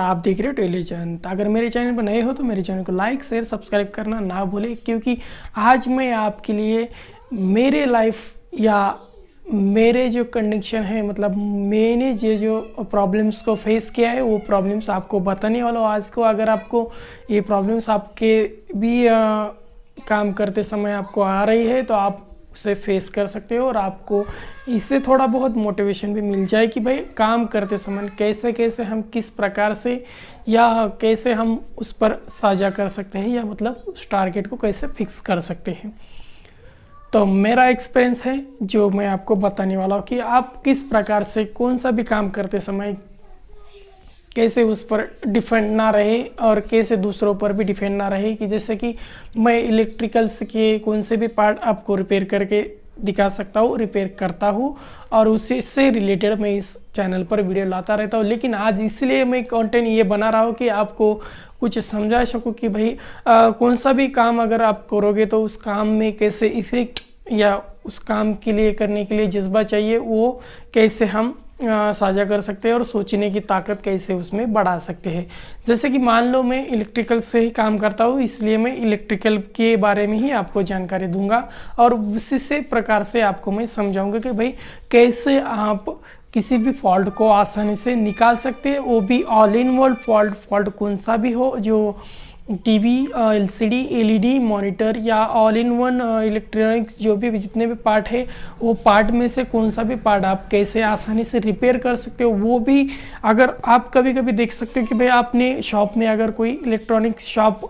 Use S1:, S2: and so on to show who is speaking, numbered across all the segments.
S1: आप देख रहे हो टेलीचैनल। अगर मेरे चैनल पर नए हो तो मेरे चैनल को लाइक शेयर सब्सक्राइब करना ना भूलें, क्योंकि आज मैं आपके लिए मेरे लाइफ या मेरे जो कंडीशन है, मतलब मैंने जो प्रॉब्लम्स को फेस किया है वो प्रॉब्लम्स आपको बताने वाला हूँ आज को। अगर आपको ये प्रॉब्लम्स आपके भी काम करते समय आपको आ रही है तो आप उसे फेस कर सकते हो और आपको इससे थोड़ा बहुत मोटिवेशन भी मिल जाए कि भाई काम करते समय कैसे कैसे हम किस प्रकार से या कैसे हम उस पर साझा कर सकते हैं, या मतलब उस टारगेट को कैसे फिक्स कर सकते हैं। तो मेरा एक्सपीरियंस है जो मैं आपको बताने वाला हूँ कि आप किस प्रकार से कौन सा भी काम करते समय कैसे उस पर डिपेंड ना रहे और कैसे दूसरों पर भी डिपेंड ना रहे। कि जैसे कि मैं इलेक्ट्रिकल्स के कौन से भी पार्ट आपको रिपेयर करके दिखा सकता हूँ, रिपेयर करता हूँ और उसी से रिलेटेड मैं इस चैनल पर वीडियो लाता रहता हूँ। लेकिन आज इसलिए मैं कंटेंट ये बना रहा हूँ कि आपको कुछ समझा सकूँ कि भाई कौन सा भी काम अगर आप करोगे तो उस काम में कैसे इफ़ेक्ट या उस काम के लिए करने के लिए जज्बा चाहिए वो कैसे हम साझा कर सकते हैं और सोचने की ताकत कैसे उसमें बढ़ा सकते हैं। जैसे कि मान लो मैं इलेक्ट्रिकल से ही काम करता हूँ, इसलिए मैं इलेक्ट्रिकल के बारे में ही आपको जानकारी दूंगा और उसी से प्रकार से आपको मैं समझाऊंगा कि भाई कैसे आप किसी भी फॉल्ट को आसानी से निकाल सकते हैं, वो भी ऑल इन वन फॉल्ट कौन सा भी हो, जो टीवी, एलसीडी, एलईडी, मॉनिटर या ऑल इन वन इलेक्ट्रॉनिक्स जो भी जितने भी पार्ट है वो पार्ट में से कौन सा भी पार्ट आप कैसे आसानी से रिपेयर कर सकते हो। वो भी अगर आप कभी कभी देख सकते हो कि भाई आपने शॉप में अगर कोई इलेक्ट्रॉनिक्स शॉप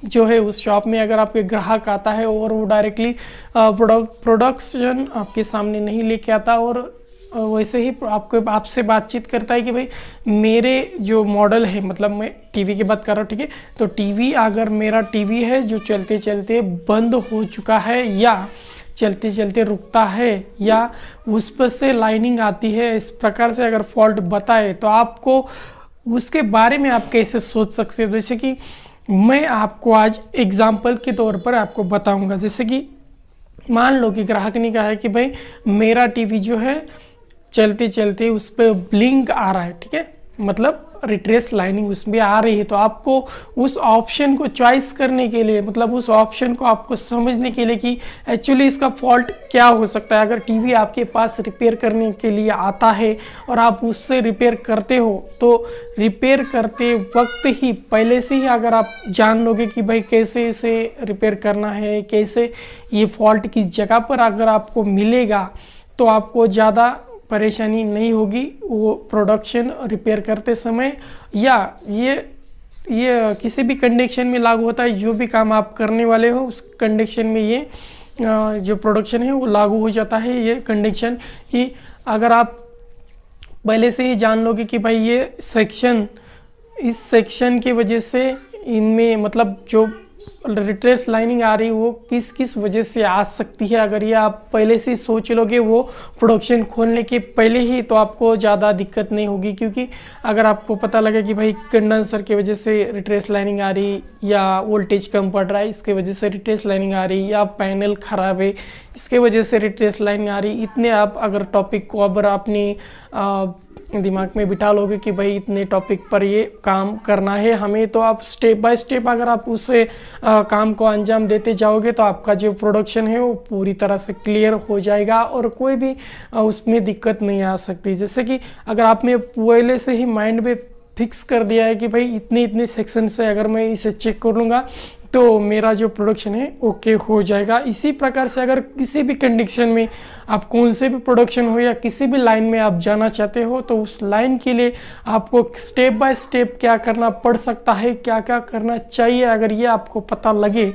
S1: जो है उस शॉप में अगर आपके ग्राहक आता है और वो डायरेक्टली प्रोडक्शन आपके सामने नहीं लेके आता और वैसे ही आपसे बातचीत करता है कि भाई मेरे जो मॉडल है, मतलब मैं टीवी की बात कर रहा हूँ, ठीक है, तो टीवी अगर मेरा टीवी है जो चलते चलते बंद हो चुका है या चलते चलते रुकता है या उस पर से लाइनिंग आती है, इस प्रकार से अगर फॉल्ट बताए तो आपको उसके बारे में आप कैसे सोच सकते हो। जैसे कि मैं आपको आज एग्जाम्पल के तौर पर आपको बताऊँगा। जैसे कि मान लो कि ग्राहक ने कहा है कि भाई मेरा टीवी जो है चलते चलते उस पर ब्लिंक आ रहा है, ठीक है, मतलब रिट्रेस लाइनिंग उसमें आ रही है। तो आपको उस ऑप्शन को चॉइस करने के लिए, मतलब उस ऑप्शन को आपको समझने के लिए कि एक्चुअली इसका फॉल्ट क्या हो सकता है। अगर टीवी आपके पास रिपेयर करने के लिए आता है और आप उससे रिपेयर करते हो तो रिपेयर करते वक्त ही पहले से ही अगर आप जान लोगे कि भाई कैसे इसे रिपेयर करना है, कैसे ये फॉल्ट किस जगह पर अगर आपको मिलेगा, तो आपको ज़्यादा परेशानी नहीं होगी वो प्रोडक्शन रिपेयर करते समय। या ये किसी भी कंडीशन में लागू होता है, जो भी काम आप करने वाले हो उस कंडीशन में ये जो प्रोडक्शन है वो लागू हो जाता है। ये कंडीशन कि अगर आप पहले से ही जान लोगे कि भाई ये सेक्शन, इस सेक्शन की वजह से इनमें मतलब जो रिट्रेस लाइनिंग आ रही वो किस किस वजह से आ सकती है, अगर ये आप पहले से सोच लोगे वो प्रोडक्शन खोलने के पहले ही, तो आपको ज़्यादा दिक्कत नहीं होगी। क्योंकि अगर आपको पता लगे कि भाई कंडेंसर की वजह से रिट्रेस लाइनिंग आ रही या वोल्टेज कम पड़ रहा है इसके वजह से रिट्रेस लाइनिंग आ रही, या पैनल ख़राब है इसके वजह से रिट्रेस लाइनिंग आ रही, इतने आप अगर टॉपिक को अगर आपने दिमाग में बिठा लोगे कि भाई इतने टॉपिक पर ये काम करना है हमें, तो आप स्टेप बाय स्टेप अगर आप उससे काम को अंजाम देते जाओगे तो आपका जो प्रोडक्शन है वो पूरी तरह से क्लियर हो जाएगा और कोई भी उसमें दिक्कत नहीं आ सकती। जैसे कि अगर आपने पहले से ही माइंड में फिक्स कर दिया है कि भाई इतने इतने सेक्शन से अगर मैं इसे चेक कर लूँगा तो मेरा जो प्रोडक्शन है ओके हो जाएगा। इसी प्रकार से अगर किसी भी कंडीशन में आप कौन से भी प्रोडक्शन हो या किसी भी लाइन में आप जाना चाहते हो तो उस लाइन के लिए आपको स्टेप बाय स्टेप क्या करना पड़ सकता है, क्या क्या करना चाहिए, अगर ये आपको पता लगे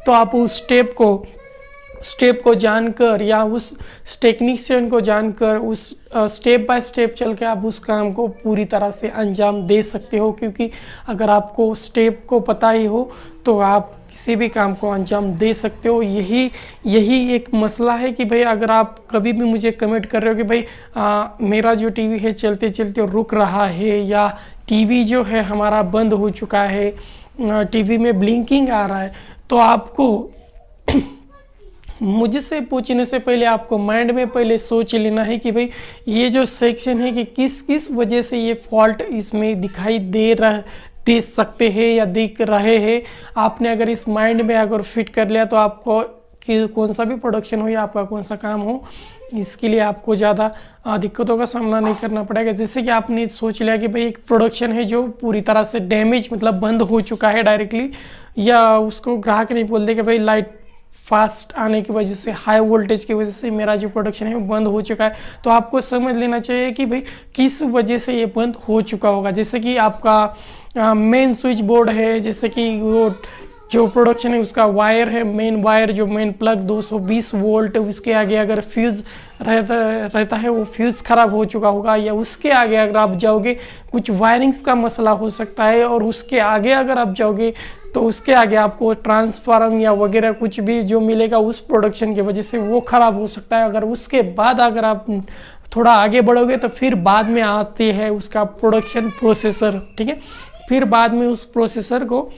S1: तो आप उस स्टेप को जानकर या उस टेक्नीशियन को जानकर उस स्टेप बाय स्टेप चल के आप उस काम को पूरी तरह से अंजाम दे सकते हो। क्योंकि अगर आपको स्टेप को पता ही हो तो आप किसी भी काम को अंजाम दे सकते हो। यही एक मसला है कि भाई अगर आप कभी भी मुझे कमेंट कर रहे हो कि भाई मेरा जो टीवी है चलते चलते रुक रहा है या टीवी जो है हमारा बंद हो चुका है, टीवी में ब्लिंकिंग आ रहा है, तो आपको मुझसे पूछने से पहले आपको माइंड में पहले सोच लेना है कि भाई ये जो सेक्शन है कि किस किस वजह से ये फॉल्ट इसमें दिखाई दे सकते हैं या दिख रहे हैं। आपने अगर इस माइंड में अगर फिट कर लिया तो आपको कि कौन सा भी प्रोडक्शन हो या आपका कौन सा काम हो, इसके लिए आपको ज़्यादा दिक्कतों का सामना नहीं करना पड़ेगा। जैसे कि आपने सोच लिया कि भाई एक प्रोडक्शन है जो पूरी तरह से डैमेज मतलब बंद हो चुका है डायरेक्टली, या उसको ग्राहक नहीं बोल दे कि भाई लाइट फास्ट आने की वजह से, हाई वोल्टेज की वजह से मेरा जो प्रोडक्शन है वो बंद हो चुका है, तो आपको समझ लेना चाहिए कि भाई किस वजह से ये बंद हो चुका होगा। जैसे कि आपका मेन स्विच बोर्ड है, जैसे कि वो जो प्रोडक्शन है उसका वायर है, मेन वायर जो मेन प्लग 220 वोल्ट, उसके आगे अगर फ्यूज़ रहता है वो फ्यूज़ ख़राब हो चुका होगा, या उसके आगे अगर आप जाओगे कुछ वायरिंग्स का मसला हो सकता है, और उसके आगे अगर आप जाओगे तो उसके आगे आपको ट्रांसफार्मर या वगैरह कुछ भी जो मिलेगा उस प्रोडक्शन की वजह से वो ख़राब हो सकता है। अगर उसके बाद अगर आप थोड़ा आगे बढ़ोगे तो फिर बाद में आती है उसका प्रोडक्शन प्रोसेसर, ठीक है, फिर बाद में उस प्रोसेसर को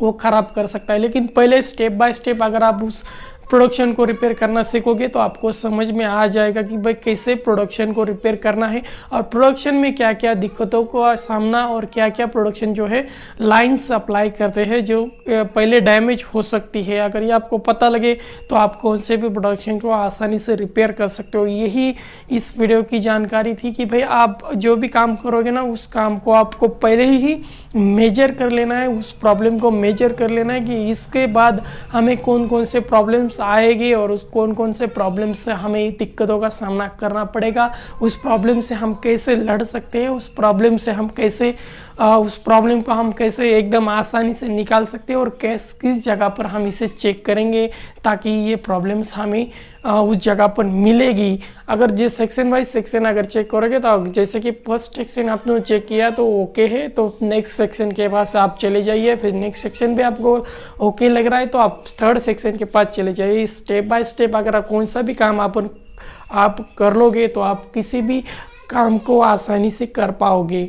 S1: वो ख़राब कर सकता है। लेकिन पहले स्टेप बाय स्टेप अगर आप उस प्रोडक्शन को रिपेयर करना सीखोगे तो आपको समझ में आ जाएगा कि भाई कैसे प्रोडक्शन को रिपेयर करना है, और प्रोडक्शन में क्या क्या दिक्कतों का सामना और क्या क्या प्रोडक्शन जो है लाइंस अप्लाई करते हैं जो पहले डैमेज हो सकती है। अगर ये आपको पता लगे तो आप कौन से भी प्रोडक्शन को आसानी से रिपेयर कर सकते हो। यही इस वीडियो की जानकारी थी कि भाई आप जो भी काम करोगे ना उस काम को आपको पहले ही मेजर कर लेना है, उस प्रॉब्लम को मेजर कर लेना है कि इसके बाद हमें कौन कौन से प्रॉब्लम्स आएगी और उस कौन कौन से प्रॉब्लम से हमें दिक्कतों का सामना करना पड़ेगा, उस प्रॉब्लम से हम कैसे लड़ सकते हैं, उस प्रॉब्लम से हम कैसे उस प्रॉब्लम को हम कैसे एकदम आसानी से निकाल सकते हैं, और किस जगह पर हम इसे चेक करेंगे ताकि ये प्रॉब्लम्स हमें उस जगह पर मिलेगी। अगर जिस सेक्शन वाइज सेक्शन अगर चेक करोगे तो जैसे कि फर्स्ट सेक्शन आपने चेक किया तो ओके है, तो नेक्स्ट सेक्शन के पास आप चले जाइए, फिर नेक्स्ट सेक्शन भी आपको ओके लग रहा है तो आप थर्ड सेक्शन के पास चले जाइए। स्टेप बाय स्टेप अगर आप कौन सा भी काम आप कर लोगे तो आप किसी भी काम को आसानी से कर पाओगे।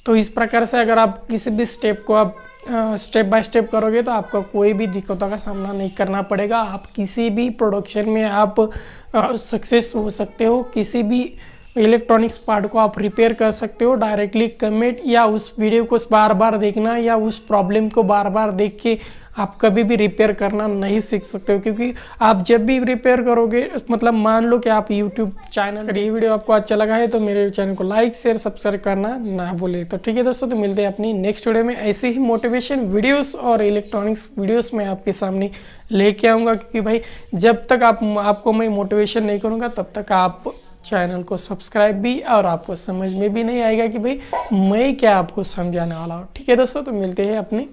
S1: तो इस प्रकार से अगर आप किसी भी स्टेप को आप स्टेप बाय स्टेप करोगे तो आपको कोई भी दिक्कतों का सामना नहीं करना पड़ेगा। आप किसी भी प्रोडक्शन में आप सक्सेस हो सकते हो, किसी भी इलेक्ट्रॉनिक्स पार्ट को आप रिपेयर कर सकते हो डायरेक्टली कमेंट या उस वीडियो को बार बार देखना या उस प्रॉब्लम को बार बार देख के आप कभी भी रिपेयर करना नहीं सीख सकते हो। क्योंकि आप जब भी रिपेयर करोगे, मतलब मान लो कि आप यूट्यूब चैनल, अगर ये वीडियो आपको अच्छा लगा है तो मेरे चैनल को लाइक शेयर सब्सक्राइब करना ना भूले। तो ठीक है दोस्तों, तो मिलते हैं अपनी नेक्स्ट वीडियो में। ऐसे ही मोटिवेशन वीडियोस और इलेक्ट्रॉनिक्स वीडियोस मैं आपके सामने लेके आऊँगा, क्योंकि भाई जब तक आपको मैं मोटिवेशन नहीं करूँगा तब तक आप चैनल को सब्सक्राइब भी और आपको समझ में भी नहीं आएगा कि भाई मैं क्या आपको समझाने वाला हूँ। ठीक है दोस्तों, तो मिलते हैं अपने